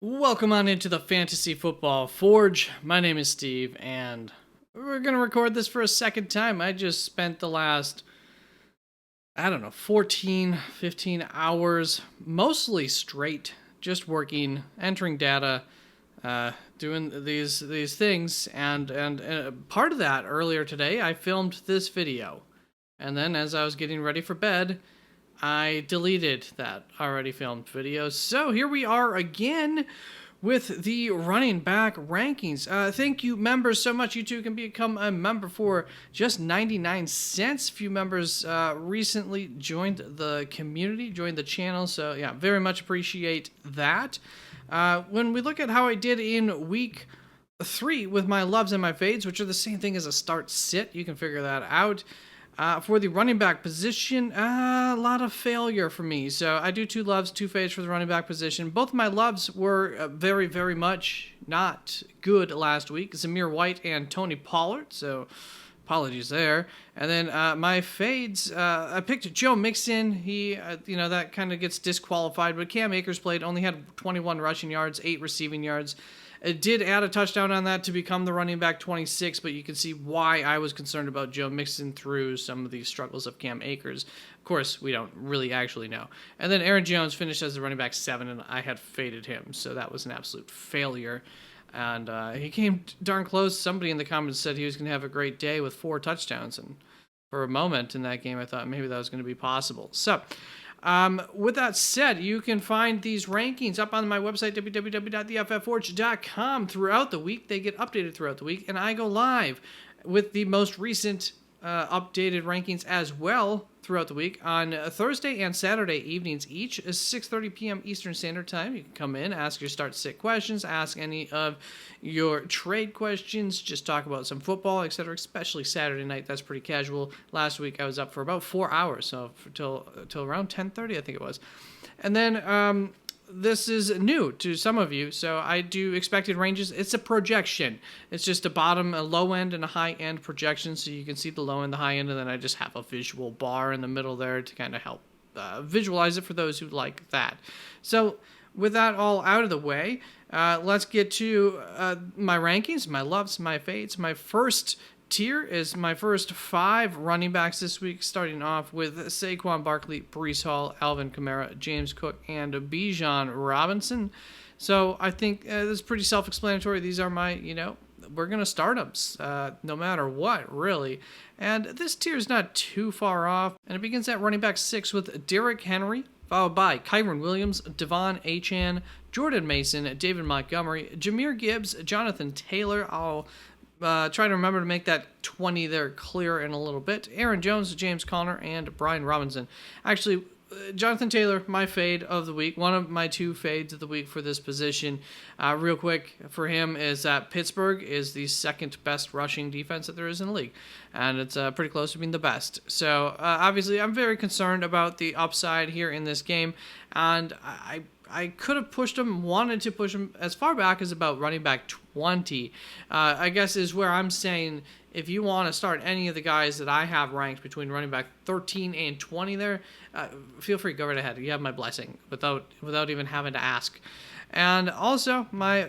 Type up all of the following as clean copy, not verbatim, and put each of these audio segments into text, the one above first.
Welcome on into the Fantasy Football Forge. My name is Steve, and we're going to record this for a second time. I just spent the last, 14, 15 hours, mostly straight, just working, entering data, doing these things, and part of that earlier today, I filmed this video. And then as I was getting ready for bed, I deleted that already filmed video. So here we are again with the running back rankings. Thank you, members, so much. You too can become a member for just 99 cents. A few members recently joined the community, joined the channel. So, yeah, very much appreciate that. When we look at how I did in week 3 with my loves and my fades, which are the same thing as a start sit, you can figure that out. For the running back position, a lot of failure for me. So I do 2 loves, 2 fades for the running back position. Both of my loves were very, very much not good last week. Zamir White and Tony Pollard. So apologies there. And then my fades, I picked Joe Mixon. He, that kind of gets disqualified. But Cam Akers played, only had 21 rushing yards, 8 receiving yards. It did add a touchdown on that to become the running back 26, but you can see why I was concerned about Joe Mixon through some of the struggles of Cam Akers. Of course, we don't really actually know. And then Aaron Jones finished as the running back 7, and I had faded him, so that was an absolute failure. And he came darn close. Somebody in the comments said he was going to have a great day with 4 touchdowns, and for a moment in that game, I thought maybe that was going to be possible. So, with that said, you can find these rankings up on my website, www.theffforge.com, throughout the week. They get updated throughout the week, and I go live with the most recent updated rankings as well throughout the week on Thursday and Saturday evenings each, 6:30 p.m. Eastern Standard Time. You can come in, ask your start sit questions, ask any of your trade questions, just talk about some football, etc. Especially Saturday night, that's pretty casual. Last week I was up for about 4 hours, so till around 10:30, I think it was. And then this is new to some of you, so I do expected ranges. It's a projection. It's just a bottom, a low end, and a high end projection, so you can see the low end, the high end, and then I just have a visual bar in the middle there to kind of help visualize it for those who like that. So with that all out of the way, let's get to my rankings, my loves, my fades. My first tier is my first 5 running backs this week, starting off with Saquon Barkley, Breece Hall, Alvin Kamara, James Cook, and Bijan Robinson. So I think this is pretty self-explanatory. These are my, we're going to start them no matter what, really. And this tier is not too far off. And it begins at running back 6 with Derrick Henry, followed by Kyren Williams, Devon Achane, Jordan Mason, David Montgomery, Jahmyr Gibbs, Jonathan Taylor. I'll try to remember to make that 20 there clear in a little bit. Aaron Jones, James Conner, and Brian Robinson. Actually, Jonathan Taylor, my fade of the week. One of my 2 fades of the week for this position. Real quick for him is that Pittsburgh is the 2nd best rushing defense that there is in the league. And it's pretty close to being the best. So, obviously, I'm very concerned about the upside here in this game. And I could have pushed him, wanted to push him as far back as about running back 20. I guess is where I'm saying if you want to start any of the guys that I have ranked between running back 13 and 20 there, feel free, go right ahead. You have my blessing without even having to ask. And also, my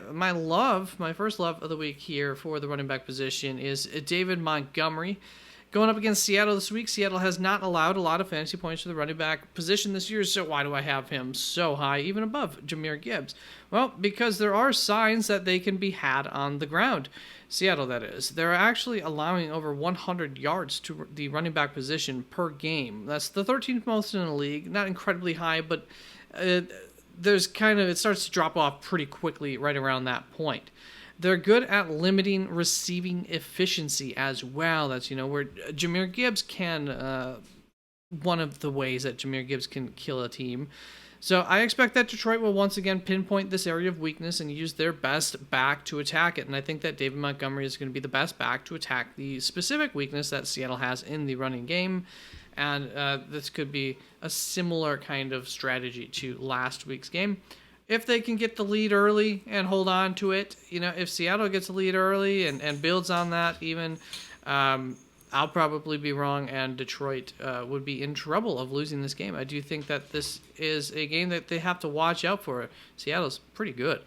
first love of the week here for the running back position is David Montgomery. Going up against Seattle this week, Seattle has not allowed a lot of fantasy points to the running back position this year, so why do I have him so high, even above Jahmyr Gibbs? Well, because there are signs that they can be had on the ground. Seattle, that is. They're actually allowing over 100 yards to the running back position per game. That's the 13th most in the league. Not incredibly high, but it starts to drop off pretty quickly right around that point. They're good at limiting receiving efficiency as well. That's, where Jahmyr Gibbs can, one of the ways that Jahmyr Gibbs can kill a team. So I expect that Detroit will once again pinpoint this area of weakness and use their best back to attack it. And I think that David Montgomery is going to be the best back to attack the specific weakness that Seattle has in the running game. And this could be a similar kind of strategy to last week's game. If they can get the lead early and hold on to it, if Seattle gets the lead early and builds on that even, I'll probably be wrong, and Detroit would be in trouble of losing this game. I do think that this is a game that they have to watch out for. Seattle's pretty good.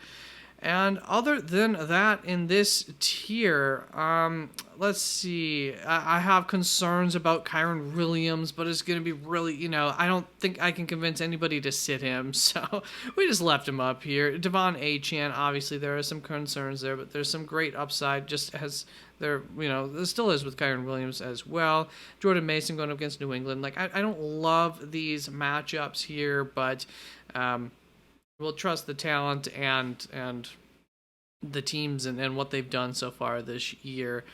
And other than that, in this tier, let's see. I have concerns about Kyron Williams, but it's going to be really, I don't think I can convince anybody to sit him. So we just left him up here. Devon Achane, obviously there are some concerns there, but there's some great upside, just as there still is with Kyron Williams as well. Jordan Mason going up against New England. Like, I don't love these matchups here, but we'll trust the talent and the teams and what they've done so far this year.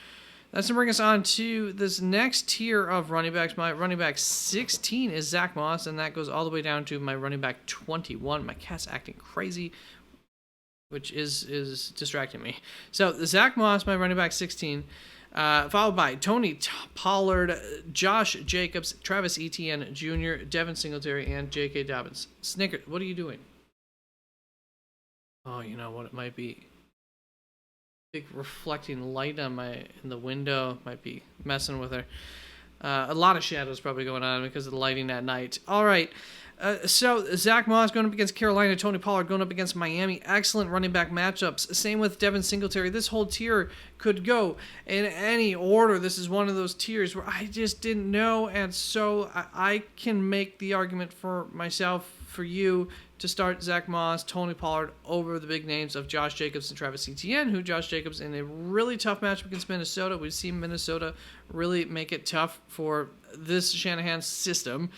That's going to bring us on to this next tier of running backs. My running back 16 is Zach Moss, and that goes all the way down to my running back 21. My cat's acting crazy, which is distracting me. So Zach Moss, my running back 16, followed by Tony Pollard, Josh Jacobs, Travis Etienne Jr., Devin Singletary, and J.K. Dobbins. Snicker, what are you doing? Oh, you know what it might be. Big reflecting light on in the window might be messing with her. A lot of shadows probably going on because of the lighting at night. All right. So Zach Moss going up against Carolina, Tony Pollard going up against Miami. Excellent running back matchups. Same with Devin Singletary. This whole tier could go in any order. This is one of those tiers where I just didn't know, and so I can make the argument for myself, for you, to start Zach Moss, Tony Pollard over the big names of Josh Jacobs and Travis Etienne, who Josh Jacobs in a really tough matchup against Minnesota. We've seen Minnesota really make it tough for this Shanahan system.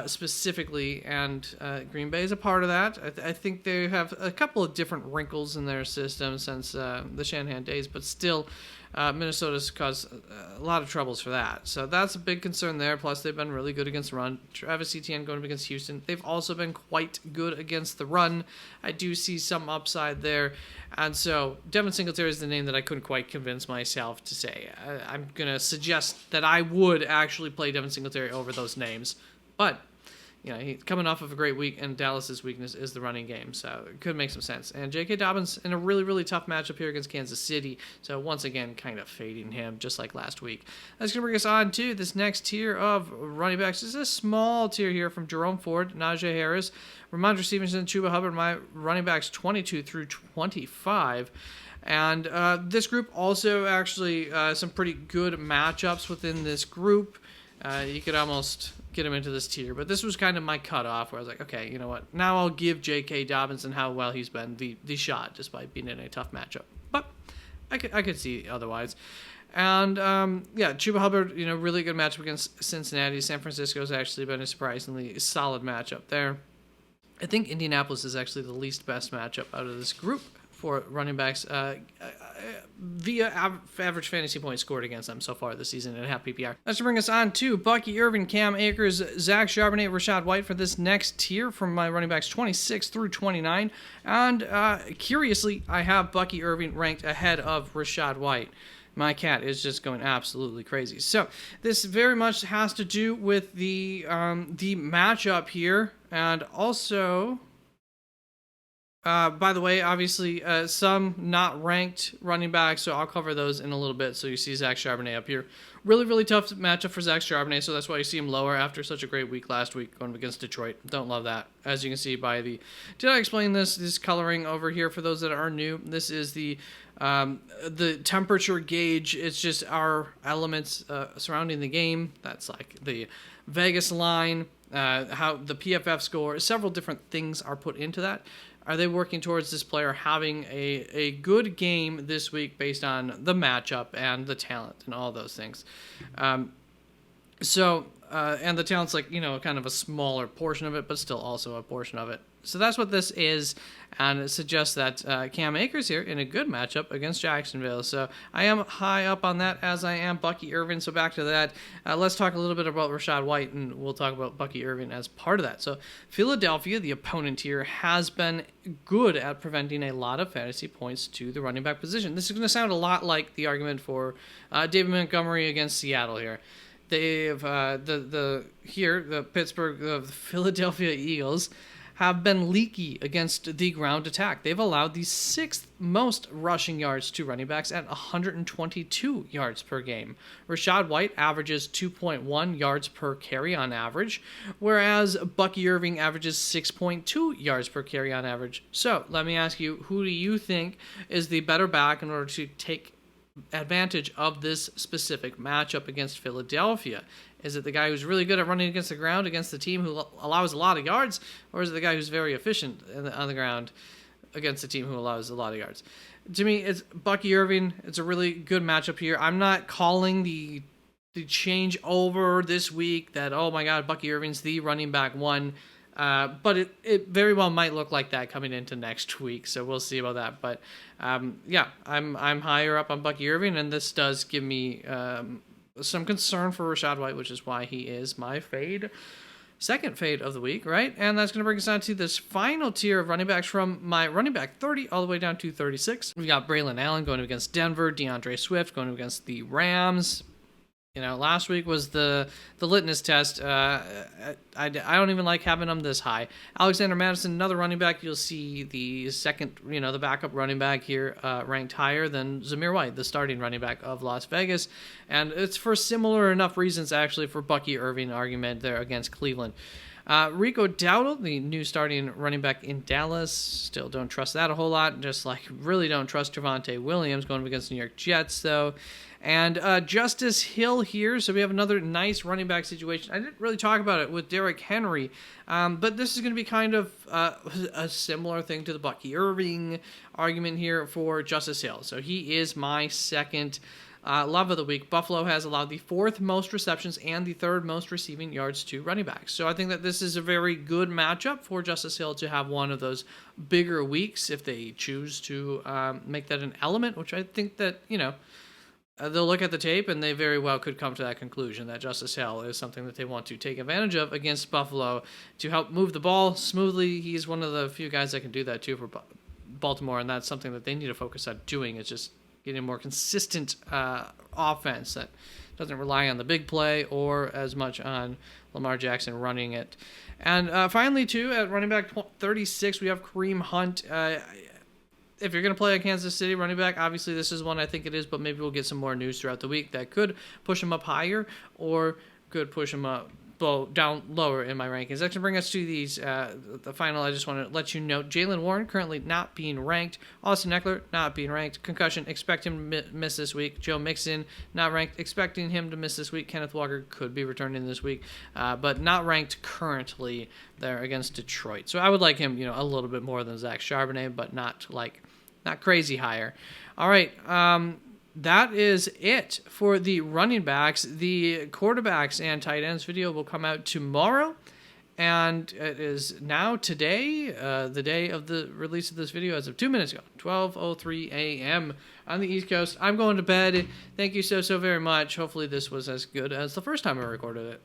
Specifically, and Green Bay is a part of that. I think they have a couple of different wrinkles in their system since the Shanahan days, but still, Minnesota's caused a lot of troubles for that. So that's a big concern there. Plus, they've been really good against the run. Travis Etienne going up against Houston. They've also been quite good against the run. I do see some upside there. And so Devin Singletary is the name that I couldn't quite convince myself to say. I'm going to suggest that I would actually play Devin Singletary over those names. But, he's coming off of a great week, and Dallas's weakness is the running game, so it could make some sense. And J.K. Dobbins in a really, really tough matchup here against Kansas City, so once again, kind of fading him, just like last week. That's going to bring us on to this next tier of running backs. This is a small tier here from Jerome Ford, Najee Harris, Ramondre Stevenson, Chuba Hubbard, my running backs 22 through 25. And this group also actually some pretty good matchups within this group. You could almost get him into this tier, but this was kind of my cutoff where I was like, okay, you know what? Now I'll give J.K. Dobbins and how well he's been the shot, despite being in a tough matchup. But I could see otherwise. And Chuba Hubbard, really good matchup against Cincinnati. San Francisco's actually been a surprisingly solid matchup there. I think Indianapolis is actually the least best matchup out of this group for running backs via average fantasy points scored against them so far this season at half PPR. Let's bring us on to Bucky Irvin, Cam Akers, Zach Charbonnet, Rachaad White for this next tier from my running backs 26 through 29. And curiously, I have Bucky Irvin ranked ahead of Rachaad White. My cat is just going absolutely crazy. So this very much has to do with the matchup here, and also, by the way, obviously some not ranked running backs, so I'll cover those in a little bit. So you see Zach Charbonnet up here. Really, really tough matchup for Zach Charbonnet, so that's why you see him lower after such a great week last week going against Detroit. Don't love that. As you can see by the... Did I explain this coloring over here for those that are new? This is the temperature gauge. It's just our elements surrounding the game. That's like the Vegas line, how the PFF score, several different things are put into that. Are they working towards this player having a good game this week based on the matchup and the talent and all those things? And the talent's like, kind of a smaller portion of it, but still also a portion of it. So that's what this is, and it suggests that Cam Akers here in a good matchup against Jacksonville. So I am high up on that, as I am Bucky Irvin. So back to that. Let's talk a little bit about Rachaad White, and we'll talk about Bucky Irvin as part of that. So Philadelphia, the opponent here, has been good at preventing a lot of fantasy points to the running back position. This is going to sound a lot like the argument for David Montgomery against Seattle here. They've the Philadelphia Eagles have been leaky against the ground attack. They've allowed the 6th most rushing yards to running backs at 122 yards per game. Rachaad White averages 2.1 yards per carry on average, whereas Bucky Irving averages 6.2 yards per carry on average. So let me ask you, who do you think is the better back in order to take advantage of this specific matchup against Philadelphia? Is it the guy who's really good at running against the ground against the team who allows a lot of yards, or is it the guy who's very efficient on the ground against the team who allows a lot of yards? To me, it's Bucky Irving. It's a really good matchup here. I'm not calling the change over this week that, oh my God, Bucky Irving's the running back one. But it very well might look like that coming into next week, so we'll see about that. But yeah, I'm higher up on Bucky Irving, and this does give me some concern for Rachaad White, which is why he is my second fade of the week, right? And that's going to bring us on to this final tier of running backs from my running back 30 all the way down to 36. We've got Braylon Allen going against Denver, DeAndre Swift going against the Rams. You know, last week was the litmus test. I don't even like having them this high. Alexander Mattison, another running back. You'll see the second, the backup running back here ranked higher than Zamir White, the starting running back of Las Vegas. And it's for similar enough reasons, actually, for Bucky Irving argument there against Cleveland. Rico Dowdle, the new starting running back in Dallas. Still don't trust that a whole lot. Just like really don't trust Javonte Williams going up against the New York Jets, though. And Justice Hill here. So we have another nice running back situation. I didn't really talk about it with Derrick Henry, but this is going to be kind of a similar thing to the Bucky Irving argument here for Justice Hill. So he is my second love of the week. Buffalo has allowed the 4th most receptions and the 3rd most receiving yards to running backs. So I think that this is a very good matchup for Justice Hill to have one of those bigger weeks if they choose to make that an element, which I think that, they'll look at the tape and they very well could come to that conclusion that Justice Hill is something that they want to take advantage of against Buffalo to help move the ball smoothly. He's one of the few guys that can do that too for Baltimore, and that's something that they need to focus on doing, is just getting a more consistent offense that doesn't rely on the big play or as much on Lamar Jackson running it. And finally, too, at running back 36, we have Kareem Hunt. If you're going to play a Kansas City running back, obviously this is one I think it is, but maybe we'll get some more news throughout the week that could push him up higher or could push him up down lower in my rankings. That's going to bring us to these, the final. I just want to let you know, Jaylen Warren currently not being ranked. Austin Eckler not being ranked. Concussion, expect him to miss this week. Joe Mixon not ranked, expecting him to miss this week. Kenneth Walker could be returning this week, but not ranked currently there against Detroit. So I would like him, a little bit more than Zach Charbonnet, but not crazy higher. All right. That is it for the running backs. The quarterbacks and tight ends video will come out tomorrow. And it is now today, the day of the release of this video, as of 2 minutes ago, 12:03 a.m. on the East Coast. I'm going to bed. Thank you so very much. Hopefully this was as good as the first time I recorded it.